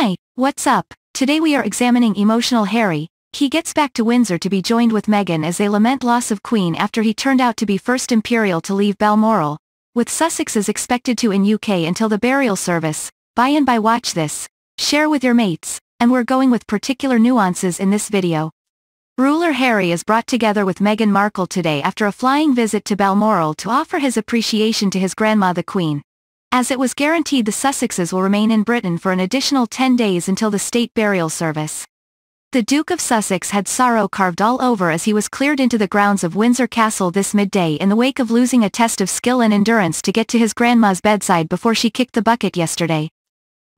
Hi, what's up? Today we are examining emotional Harry. He gets back to Windsor to be joined with Meghan as they lament loss of Queen after he turned out to be first Imperial to leave Balmoral, with Sussex is expected to in UK until the burial service. By and by watch this, share with your mates, and we're going with particular nuances in this video. Ruler Harry is brought together with Meghan Markle today after a flying visit to Balmoral to offer his appreciation to his grandma the Queen, as it was guaranteed the Sussexes will remain in Britain for an additional 10 days until the state burial service. The Duke of Sussex had sorrow carved all over as he was cleared into the grounds of Windsor Castle this midday in the wake of losing a test of skill and endurance to get to his grandma's bedside before she kicked the bucket yesterday.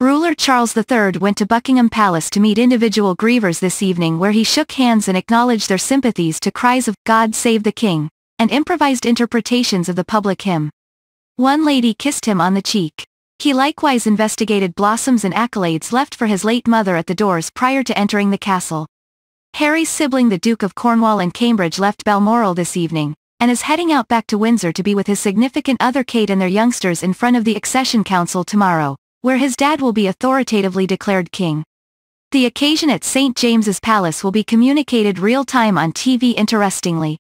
Ruler Charles III went to Buckingham Palace to meet individual grievers this evening, where he shook hands and acknowledged their sympathies to cries of "God Save the King," and improvised interpretations of the public hymn. One lady kissed him on the cheek. He likewise investigated blossoms and accolades left for his late mother at the doors prior to entering the castle. Harry's sibling the Duke of Cornwall and Cambridge left Balmoral this evening, and is heading out back to Windsor to be with his significant other Kate and their youngsters in front of the Accession Council tomorrow, where his dad will be authoritatively declared king. The occasion at St. James's Palace will be communicated real-time on TV interestingly.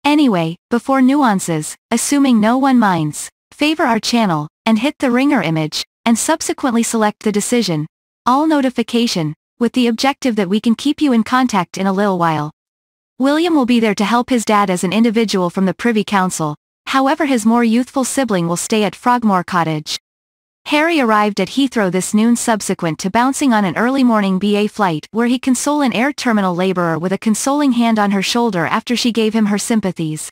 Anyway, before nuances, assuming no one minds, favor our channel, and hit the ringer image, and subsequently select the decision, all notification, with the objective that we can keep you in contact in a little while. William will be there to help his dad as an individual from the Privy Council, however his more youthful sibling will stay at Frogmore Cottage. Harry arrived at Heathrow this noon subsequent to bouncing on an early morning BA flight where he consoled an air terminal laborer with a consoling hand on her shoulder after she gave him her sympathies.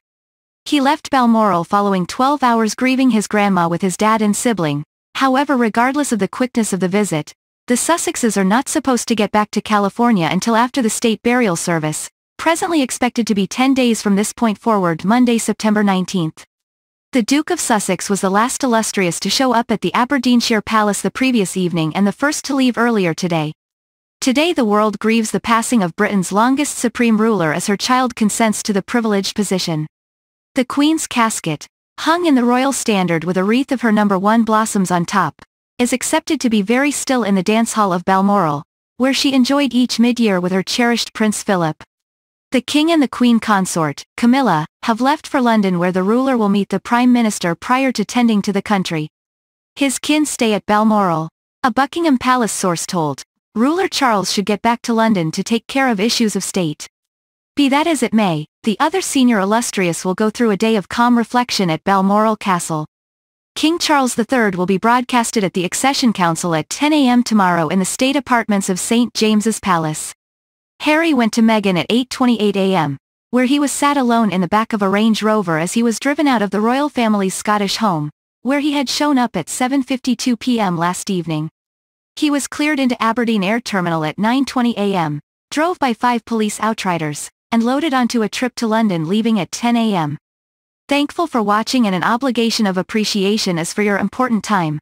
He left Balmoral following 12 hours grieving his grandma with his dad and sibling. However, regardless of the quickness of the visit, the Sussexes are not supposed to get back to California until after the state burial service, presently expected to be 10 days from this point forward, Monday, September 19th. The Duke of Sussex was the last illustrious to show up at the Aberdeenshire Palace the previous evening and the first to leave earlier today. Today the world grieves the passing of Britain's longest supreme ruler as her child consents to the privileged position. The Queen's casket, hung in the royal standard with a wreath of her #1 blossoms on top, is accepted to be very still in the dance hall of Balmoral, where she enjoyed each mid-year with her cherished Prince Philip. The King and the Queen consort, Camilla, have left for London where the ruler will meet the Prime Minister prior to tending to the country. His kin stay at Balmoral. A Buckingham Palace source told, Ruler Charles should get back to London to take care of issues of state. Be that as it may, the other senior illustrious will go through a day of calm reflection at Balmoral Castle. King Charles III will be broadcasted at the Accession Council at 10 a.m. tomorrow in the state apartments of St. James's Palace. Harry went to Meghan at 8:28 a.m., where he was sat alone in the back of a Range Rover as he was driven out of the royal family's Scottish home, where he had shown up at 7:52 p.m. last evening. He was cleared into Aberdeen Air Terminal at 9:20 a.m., drove by 5 police outriders, and loaded onto a trip to London leaving at 10 a.m. Thankful for watching, and an obligation of appreciation as for your important time.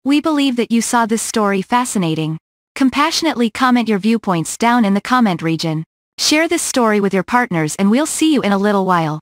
We believe that you saw this story fascinating. Compassionately comment your viewpoints down in the comment region. Share this story with your partners and we'll see you in a little while.